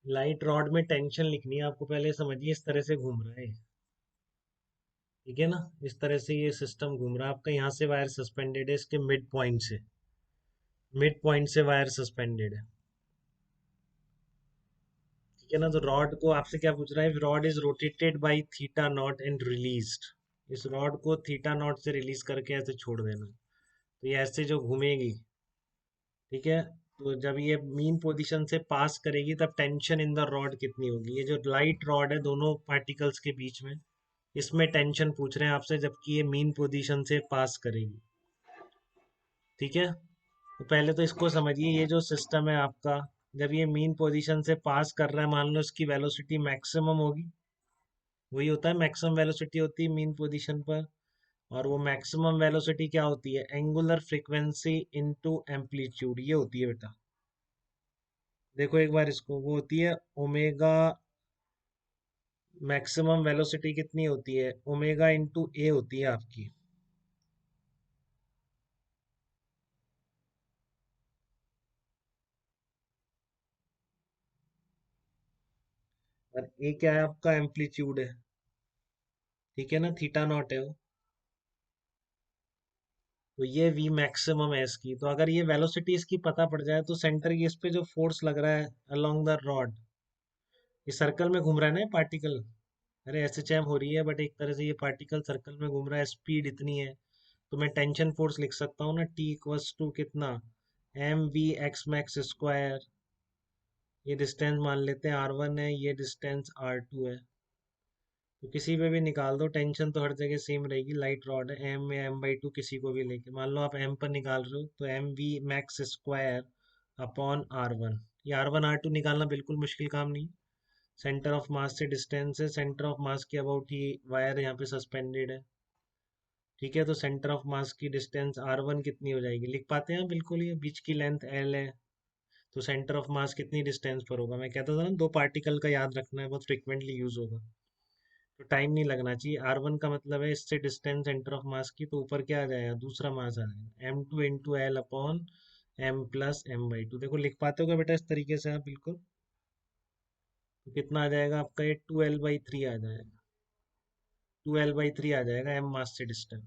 Light rod में tension लिखनी है आपको, पहले समझिए इस तरह से घूम रहा है। ठीक है ना, इस तरह से ये सिस्टम घूम रहा है आपका। यहाँ से वायर सस्पेंडेड है इसके मिड पॉइंट से वायर सस्पेंडेड है। ठीक है ना, तो रॉड को आपसे क्या पूछ रहा है, rod is rotated by theta naught and released. इस रॉड को थीटा नॉट से रिलीज करके ऐसे छोड़ देना, तो ये ऐसे जो घूमेगी। ठीक है, तो जब ये मीन पोजीशन से पास करेगी तब टेंशन इन द रॉड कितनी होगी। ये जो लाइट रॉड है दोनों पार्टिकल्स के बीच में, इसमें टेंशन पूछ रहे हैं आपसे जबकि ये मीन पोजीशन से पास करेगी। ठीक है, तो पहले तो इसको समझिए, ये जो सिस्टम है आपका, जब ये मीन पोजीशन से पास कर रहा है, मान लो इसकी वेलोसिटी मैक्सिमम होगी। वही होता है, मैक्सिमम वेलोसिटी होती है मीन पोजीशन पर। और वो मैक्सिमम वेलोसिटी क्या होती है, एंगुलर फ्रीक्वेंसी इनटू एम्पलीट्यूड, ये होती है बेटा। देखो एक बार इसको, वो होती है ओमेगा, मैक्सिमम वेलोसिटी कितनी होती है, ओमेगा इंटू ए होती है आपकी। और ए क्या है आपका, एम्पलीट्यूड है। ठीक है ना, थीटा नॉट है वो। तो ये वी मैक्सिमम है इसकी। तो अगर ये वेलोसिटी इसकी पता पड़ जाए तो सेंटर की इस पे जो फोर्स लग रहा है अलोंग द रॉड, ये सर्कल में घूम रहा है ना पार्टिकल। अरे एसएचएम हो रही है बट एक तरह से ये पार्टिकल सर्कल में घूम रहा है, स्पीड इतनी है। तो मैं टेंशन फोर्स लिख सकता हूँ ना, टी इक्वल्स टू कितना, m v x max square. ये डिस्टेंस मान लेते हैं R1 है, ये डिस्टेंस R2 है। तो किसी पे भी निकाल दो, टेंशन तो हर जगह सेम रहेगी। लाइट रॉड है, एम में M/2 किसी को भी लेके, मान लो आप एम पर निकाल रहे हो, तो m v max square upon R1। ये R1 R2 निकालना बिल्कुल मुश्किल काम नहीं। सेंटर ऑफ मास से डिस्टेंस है, सेंटर ऑफ मास के अबाउट ही वायर यहाँ पे सस्पेंडेड है। ठीक है, तो सेंटर ऑफ मास की डिस्टेंस R1 कितनी हो जाएगी, लिख पाते हैं बिल्कुल, ये बीच की लेंथ L है। तो सेंटर ऑफ मास कितनी डिस्टेंस पर होगा, मैं कहता था ना दो पार्टिकल का याद रखना है, बहुत फ्रिक्वेंटली यूज होगा। तो टाइम नहीं लगना चाहिए। R1 का मतलब है इससे डिस्टेंस सेंटर ऑफ मास की, तो ऊपर क्या आ जाएगा, दूसरा मास आ जाएगा, M2 into l upon m plus M/2। देखो लिख पाते हो क्या बेटा इस तरीके से आप बिल्कुल। तो कितना आ जाएगा आपका, ये 2L/3 आ जाएगा। 2L/3 आ जाएगा एम मास से डिस्टेंस।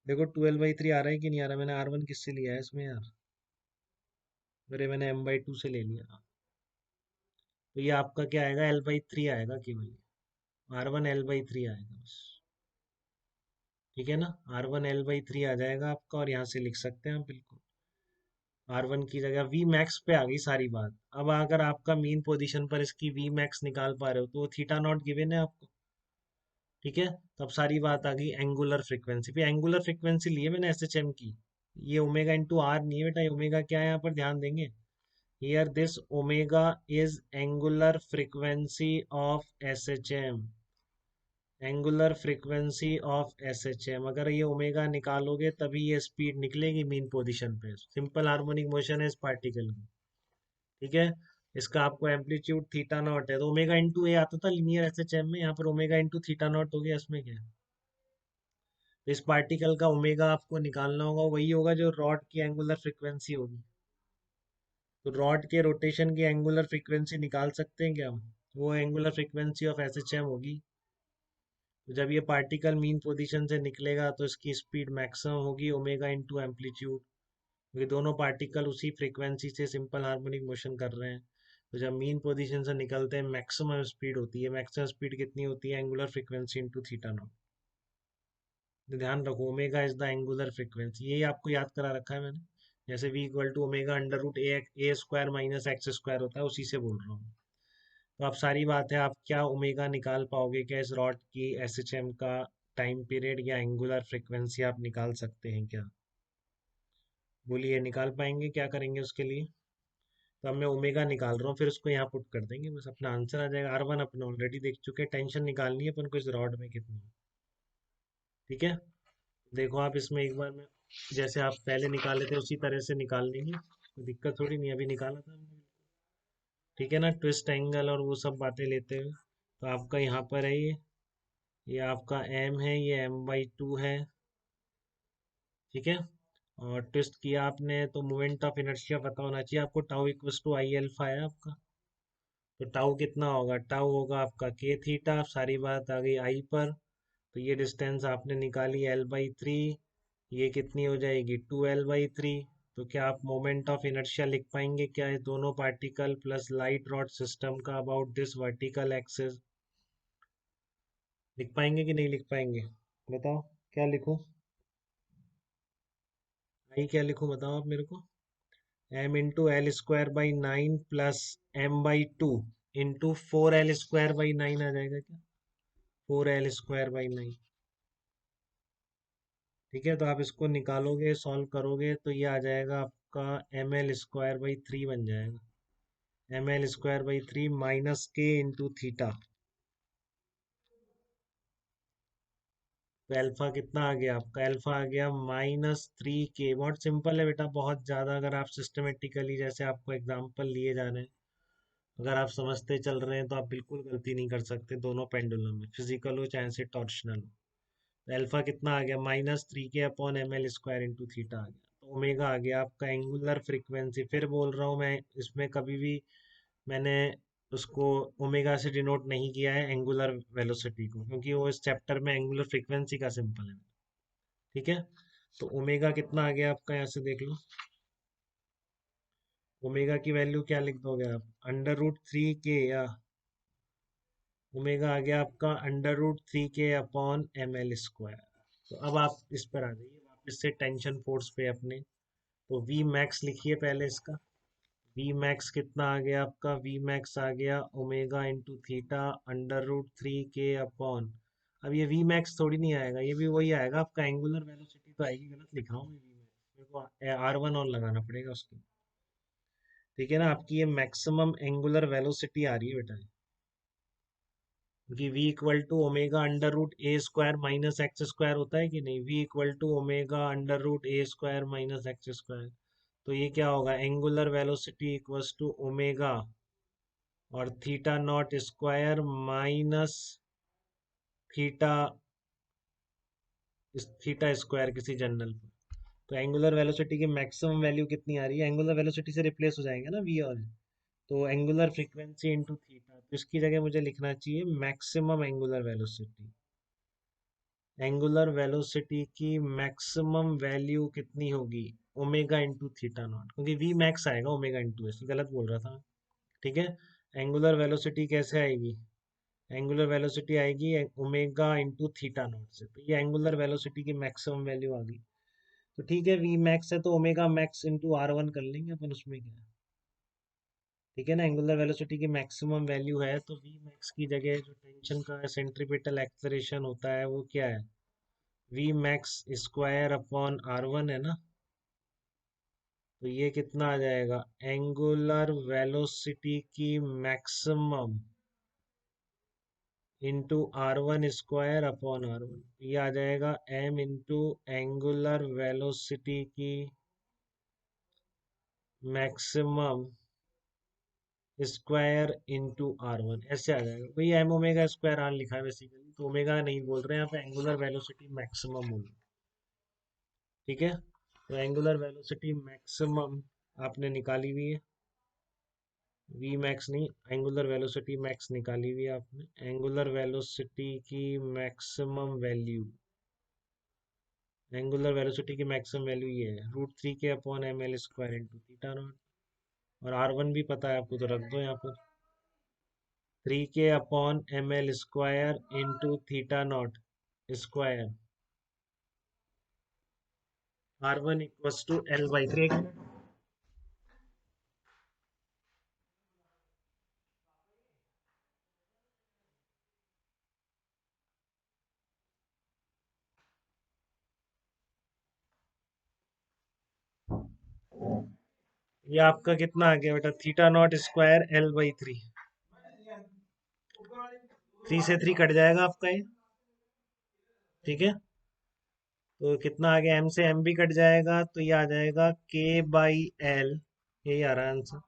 देखो 2L/3 आ रहा है कि नहीं आ रहा, मैंने R1 किससे लिया है इसमें यार, मेरे मैंने M/2 से ले लिया। तो ये आपका क्या आएगा, L/3 आएगा केवल। R1 L/3 आएगा बस। ठीक है ना, R1 L/3 आ जाएगा आपका, और यहाँ से लिख सकते हैं आप बिल्कुल। R1 की जगह वी मैक्स पे आ गई सारी बात। अब अगर आपका मीन पोजीशन पर इसकी वी मैक्स निकाल पा रहे हो, तो वो थीटा नॉट गिवन है आपको। ठीक है, तब सारी बात आ गई एंगुलर फ्रीक्वेंसी पे। एंगुलर फ्रीक्वेंसी लिए मैंने एसएचएम की, ये ओमेगा इंटू आर नहीं है बेटा, ये ओमेगा क्या है यहाँ पर ध्यान देंगे। Here this omega is angular frequency of SHM, angular frequency of SHM। अगर ये ओमेगा निकालोगे तभी ये स्पीड निकलेगी मीन पोजीशन पे। सिंपल हार्मोनिक मोशन है इस पार्टिकल की। ठीक है, इसका आपको एम्पलीट्यूड थीटा नॉट है, तो ओमेगा इंटू ए आता था लीनियर SHM में, यहाँ पर ओमेगा इंटू थीटा नॉट हो गया, इसमें क्या है। तो इस पार्टिकल का ओमेगा आपको निकालना होगा, वही होगा जो रॉड की एंगुलर फ्रीक्वेंसी होगी। तो रॉड के रोटेशन की एंगुलर फ्रीक्वेंसी निकाल सकते हैं क्या हम, वो एंगुलर फ्रीक्वेंसी ऑफ एसएचएम होगी। तो जब ये पार्टिकल मीन पोजीशन से निकलेगा तो इसकी स्पीड मैक्सिमम होगी ओमेगा इंटू एम्पलीट्यूड, क्योंकि दोनों पार्टिकल उसी फ्रीक्वेंसी से सिंपल हार्मोनिक मोशन कर रहे हैं। तो जब मीन पोजीशन से निकलते हैं मैक्सिमम स्पीड होती है। मैक्सिमम स्पीड कितनी होती है, angular frequency into theta naught. तो ध्यान रखो, omega is the angular frequency, यही आपको याद करा रखा है मैंने। जैसे v equal to omega under root a square minus x square होता है, उसी से बोल रहा हूँ। तो अब सारी बात है, आप क्या ओमेगा निकाल पाओगे क्या इस रॉड की एसएचएम का टाइम पीरियड, या एंगुलर फ्रीक्वेंसी आप निकाल सकते हैं क्या, बोलिए निकाल पाएंगे, क्या करेंगे उसके लिए। तो अब मैं ओमेगा निकाल रहा हूँ, फिर उसको यहाँ पुट कर देंगे, बस अपना आंसर आ जाएगा। R1 अपने ऑलरेडी देख चुके हैं, टेंशन निकालनी है अपन को इस रॉड में कितनी है। ठीक है, देखो आप इसमें एक बार में जैसे आप पहले निकाले थे उसी तरह से निकाल लेंगे, कोई दिक्कत थोड़ी नहीं, अभी निकाला था हमने। ठीक है ना, ट्विस्ट एंगल और वो सब बातें लेते हुए। तो आपका यहाँ पर है ये आपका m है, ये M/2 है। ठीक है, और ट्विस्ट किया आपने तो मोमेंट ऑफ इनर्शिया पता होना चाहिए आपको। Tau equals to I alpha है आपका। तो टाउ कितना होगा, टाउ होगा आपका के थीटा। सारी बात आ गई आई पर। तो ये डिस्टेंस आपने निकाली L/3। ये कितनी हो जाएगी 2L/3। तो क्या आप मोमेंट ऑफ इनर्शिया लिख पाएंगे क्या ये दोनों particle plus light rod system का अबाउट दिस वर्टिकल एक्सिस? लिख पाएंगे कि नहीं लिख पाएंगे? बताओ क्या लिखूं। आई क्या लिखूं बताओ आप मेरे को। m×L²/9 plus m/2 into 4L²/9 आ जाएगा क्या? 4L²/9। ठीक है, तो आप इसको निकालोगे सॉल्व करोगे तो ये आ जाएगा आपका ml²/3 बन जाएगा। ml²/3 माइनस के इंटू थीटा। तो अल्फा कितना आ गया आपका, अल्फा आ गया -3 के। बहुत सिंपल है बेटा, बहुत ज़्यादा अगर आप सिस्टमेटिकली जैसे आपको एग्जाम्पल लिए जा रहे हैं, अगर आप समझते चल रहे हैं तो आप बिल्कुल गलती नहीं कर सकते दोनों पेंडुलम में, फिजिकल हो चाहे से टॉर्शनल हो। तो अल्फा कितना आ गया -3 के/ml² इंटू थीटा आ गया। तो ओमेगा आ गया आपका एंगुलर फ्रीक्वेंसी। फिर बोल रहा हूँ मैं, इसमें कभी भी मैंने उसको ओमेगा से डिनोट नहीं किया है एंगुलर वेलोसिटी को, क्योंकि वो इस चैप्टर में एंगुलर फ्रीक्वेंसी का सिंपल है। ठीक है, तो ओमेगा कितना आ गया आपका, यहाँ से देख लो। ओमेगा की वैल्यू क्या लिख दोगे आप, √3 के, या ओमेगा आ गया आपका √3 के/ml²। तो अब आप इस पर आ जाइए वापस से टेंशन फोर्स पे अपने। तो वी मैक्स लिखिए पहले इसका। वी मैक्स कितना आ गया आपका, वी मैक्स आ गया ओमेगा इंटू थीटा √3 के/। अब ये वी मैक्स थोड़ी नहीं आएगा, ये भी वही आएगा आपका एंगुलर वेलोसिटी तो आएगी। गलत लिख रहा हूँ मैं, वी मैक्स मेरे को R1 और लगाना पड़ेगा उसके। ठीक है ना, आपकी ये मैक्सिमम एंगुलर वेलोसिटी आ रही है बेटा, क्योंकि v equal to omega √a² minus x² होता है कि नहीं। v equal to omega √a² minus x²। तो ये क्या होगा, angular velocity equals to omega और theta not square minus theta, theta square किसी जनरल पर। तो एंगुलर वेलोसिटी की मैक्सिमम वैल्यू कितनी आ रही है, एंगुलर वेलोसिटी से रिप्लेस हो जाएंगे ना v और। तो एंगुलर फ्रीक्वेंसी इंटू थीटा, तो इसकी जगह मुझे लिखना चाहिए maximum angular velocity. Angular velocity की मैक्सिमम वैल्यू कितनी होगी, ओमेगा इंटू थीटा नॉट, क्योंकि वी मैक्स आएगा ओमेगा इंटू एस, गलत बोल रहा था। ठीक है, एंगुलर वेलोसिटी कैसे आएगी, एंगुलर वेलोसिटी आएगी ओमेगा इंटू थीटा नॉट से। तो ये एंगुलर वेलोसिटी की मैक्सिमम वैल्यू आ गई। तो ठीक है, वी मैक्स है तो ओमेगा मैक्स इंटू R1 कर लेंगे अपन, उसमें क्या है। ठीक है ना, एंगुलर वेलोसिटी की मैक्सिमम वैल्यू है तो वी मैक्स की जगह जो टेंशन का सेंट्रीपिटल एक्सेलरेशन होता है वो क्या है, वी मैक्स स्क्वायर/R1 है ना। तो ये कितना आ जाएगा, एंगुलर वेलोसिटी की मैक्सिमम इंटू R1² ये आ जाएगा m इंटू एंगुलर वेलोसिटी की मैक्सिमम स्क्वायर इंटू R1, ऐसे आ जाएगा। वही m⍵²R लिखा है बेसिकली, तो ओमेगा नहीं बोल रहे हैं यहाँ पे, एंगुलर वेलोसिटी मैक्सिमम बोल रहे हैं। ठीक है, तो एंगुलर वेलोसिटी मैक्सिमम आपने निकाली हुई है, वी मैक्स नहीं, एंगुलर वेलोसिटी मैक्स निकाली हुई है आपने। एंगुलर वेलोसिटी की मैक्सिमम वैल्यू, एंगुलर वेलोसिटी की मैक्सिमम वैल्यू ये है √3 के/ml² इंटू थीटा नॉट। और R1 भी पता है आपको, तो रख दो यहाँ पर 3 के/ml² into theta not square. R1 equals to L/3। ये आपका कितना आ गया बेटा, थीटा नॉट स्क्वायर L/3। 3 से 3 कट जाएगा आपका ये। ठीक है, तो कितना आ गया, m से m भी कट जाएगा तो ये आ जाएगा k/l, यही आ रहा है answer,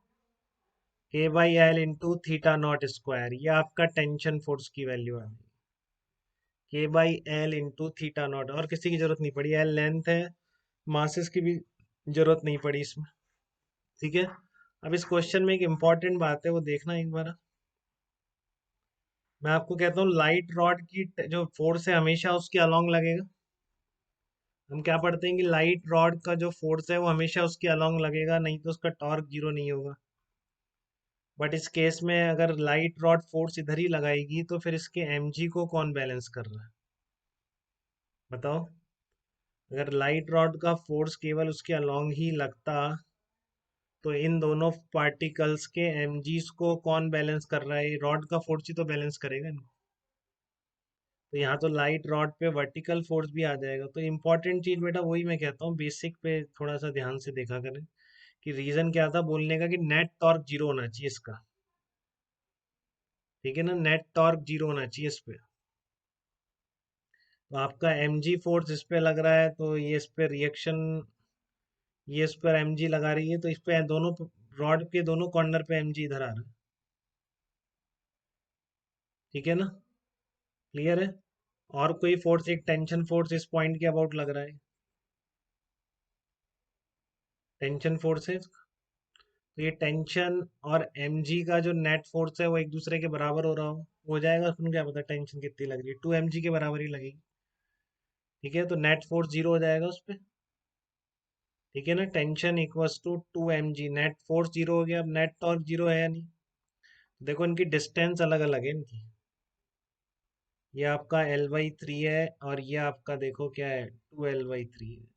k/l into theta not square. ये आपका टेंशन फोर्स की वैल्यू आ गई, k/l इंटू थीटा नॉट। और किसी की जरूरत नहीं पड़ी, l लेंथ है मासेस की भी जरूरत नहीं पड़ी इसमें। ठीक है, अब इस क्वेश्चन में एक इम्पॉर्टेंट बात है, वो देखना एक बार। मैं आपको कहता हूँ लाइट रॉड की जो फोर्स है हमेशा उसके अलोंग लगेगा। हम क्या पढ़ते हैं कि लाइट रॉड का जो फोर्स है वो हमेशा उसके अलोंग लगेगा, नहीं तो उसका टॉर्क जीरो नहीं होगा। बट इस केस में अगर लाइट रॉड फोर्स इधर ही लगाएगी तो फिर इसके mg को कौन बैलेंस कर रहा है, बताओ। अगर लाइट रॉड का फोर्स केवल उसके अलोंग ही लगता तो इन दोनों पार्टिकल्स के mg's को कौन बैलेंस कर रहा है, रॉड का फोर्स ही तो बैलेंस करेगा इनको। तो यहाँ तो लाइट रॉड पे वर्टिकल फोर्स भी आ जाएगा। तो इम्पोर्टेंट चीज बेटा वही मैं कहता हूँ, बेसिक पे थोड़ा सा ध्यान से देखा करें कि रीजन क्या था बोलने का, कि नेट टॉर्क जीरो होना चाहिए इसका। ठीक है ना, नेट टॉर्क जीरो होना चाहिए इस पे। तो आपका mg फोर्स इस पे लग रहा है, तो ये इस पे रिएक्शन, ये इस पर mg लगा रही है, तो इस पे दोनों रॉड के दोनों कॉर्नर पे mg इधर आ रहा है। ठीक है ना, क्लियर है। और कोई फोर्स, एक टेंशन फोर्स इस पॉइंट के अबाउट लग रहा है, टेंशन फोर्स है। तो ये टेंशन और mg का जो नेट फोर्स है वो एक दूसरे के बराबर हो जाएगा। उसमें क्या पता टेंशन कितनी लग रही है, 2 mg के बराबर ही लगेगी। ठीक है, तो नेट फोर्स जीरो हो जाएगा उस पे। ठीक है ना, tension equals to 2 mg, net force zero हो गया। अब नेट टॉर्क जीरो है या नहीं, देखो इनकी डिस्टेंस अलग अलग है इनकी। ये आपका L/3 है और ये आपका देखो क्या है, 2L/3 है।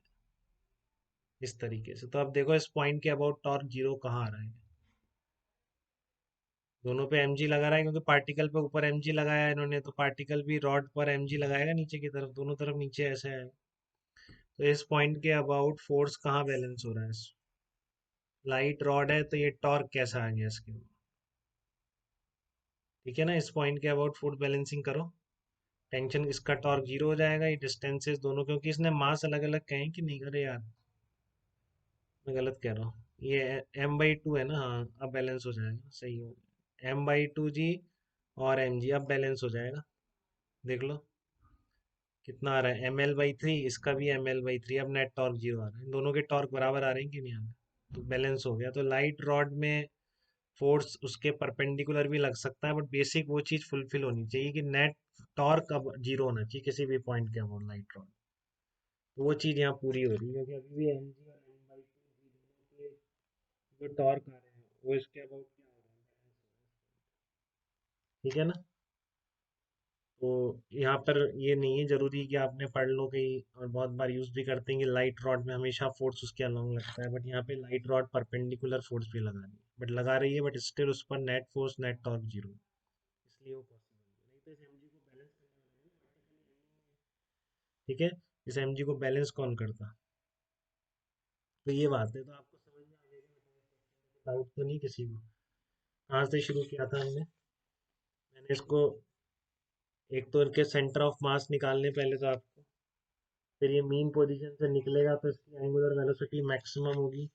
इस तरीके से तो अब देखो इस पॉइंट के अबाउट टॉर्क जीरो कहाँ आ रहा है। दोनों पे mg लगा रहा है, क्योंकि पार्टिकल पे ऊपर mg लगाया है इन्होंने, तो पार्टिकल भी रॉड पर mg लगाएगा नीचे की तरफ, दोनों तरफ नीचे ऐसे है। तो इस पॉइंट के अबाउट फोर्स कहाँ बैलेंस हो रहा है, लाइट रॉड है तो ये टॉर्क कैसा आ गया इसके ऊपर। ठीक है ना, इस पॉइंट के अबाउट फोर्स बैलेंसिंग करो, टेंशन इसका टॉर्क जीरो हो जाएगा। ये डिस्टेंसेस दोनों, क्योंकि इसने मास अलग अलग कहे कि नहीं करे यार, मैं गलत कह रहा हूँ। ये m/2 है ना, हाँ अब बैलेंस हो जाएगा, सही हो गया, m/2g और mg अब बैलेंस हो जाएगा। देख लो कितना आ रहा है, ml/3, इसका भी ml/3। अब नेट टॉर्क जीरो आ रहा है, इन दोनों के टॉर्क बराबर आ रहे हैं कि नहीं आ रहे, तो बैलेंस हो गया। तो लाइट रॉड में फोर्स उसके परपेंडिकुलर भी लग सकता है, बट बेसिक वो चीज फुलफिल होनी चाहिए कि नेट टॉर्क अब जीरो होना चाहिए किसी भी पॉइंट के अबाउट लाइट रॉड। तो वो चीज यहाँ पूरी हो रही है, क्योंकि अभी भी mg और m/2 जो टॉर्क आ रहे हैं वो इसके अबाउट क्या हो रहा है। ठीक है ना, तो यहाँ पर ये नहीं है जरूरी कि आपने पढ़ लो कहीं, और बहुत बार यूज भी करते हैं कि लाइट रॉड में हमेशा फोर्स उसके अलोंग लगता है, बट यहाँ पे लाइट रॉड परपेंडिकुलर फोर्स भी लगा रही है, बट लगा रही है, बट स्टिल उस पर net force net torque zero, इसलिए वो पॉसिबल है। नहीं तो इस mg को बैलेंस करने वाला नहीं practically। ठीक है, इस mg को बैलेंस कौन करता, तो ये बात है। तो आपको समझ में आ जाएगा, डाउट तो नहीं किसी को। कहाँ से शुरू किया था हमने, मैंने इसको, एक तो इनके सेंटर ऑफ मास निकालने पहले तो आपको, फिर ये मीन पोजीशन से निकलेगा तो इसकी एंगुलर वेलोसिटी मैक्सिमम होगी।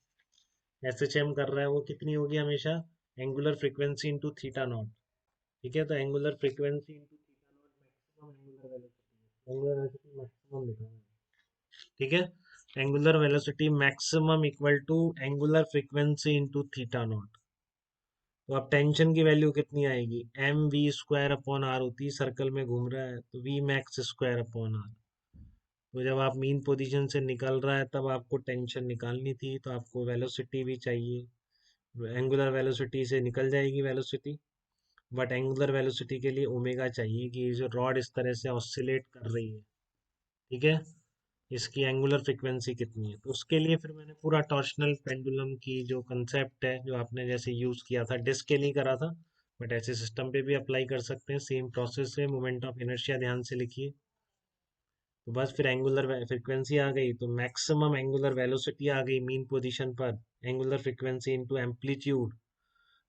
एसएचएम कर रहा है वो कितनी होगी हमेशा, angular frequency into theta naught. ठीक है, तो angular frequency into theta naught maximum angular velocity, angular velocity maximum लिखा है। ठीक है, angular velocity maximum equal to angular frequency into theta naught. तो अब टेंशन की वैल्यू कितनी आएगी, mv² अपॉन r होती है, सर्कल में घूम रहा है तो v max² अपॉन r। तो जब आप मीन पोजीशन से निकल रहा है तब आपको टेंशन निकालनी थी, तो आपको वेलोसिटी भी चाहिए। एंगुलर वेलोसिटी से निकल जाएगी वेलोसिटी, बट एंगुलर वेलोसिटी के लिए ओमेगा चाहिए, कि जो रॉड इस तरह से ऑसिलेट कर रही है। ठीक है, इसकी एंगुलर फ्रीक्वेंसी कितनी है, तो उसके लिए फिर मैंने पूरा टॉर्शनल पेंडुलम की जो कंसेप्ट है, जो आपने जैसे यूज किया था, डिस्क के लिए करा था, बट ऐसे सिस्टम पे भी अप्लाई कर सकते हैं, सेम प्रोसेस है। मोमेंट ऑफ इनर्शिया ध्यान से लिखिए। तो बस फिर एंगुलर फ्रीक्वेंसी आ गई, तो मैक्सिमम एंगुलर वेलोसिटी आ गई मीन पोजीशन पर, एंगुलर फ्रीक्वेंसी इनटू एम्पलीट्यूड,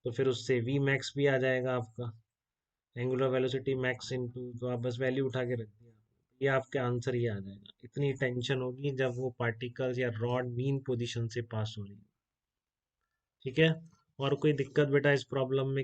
तो फिर उससे वी मैक्स भी आ जाएगा आपका, एंगुलर वेलोसिटी मैक्स इनटू, तो आप बस वैल्यू उठा के रख दिया, ये आपका आंसर ही आ जाएगा। इतनी टेंशन होगी जब वो पार्टिकल्स या रॉड मीन पोजीशन से पास हो रही है। ठीक है, और कोई दिक्कत बेटा इस प्रॉब्लम में?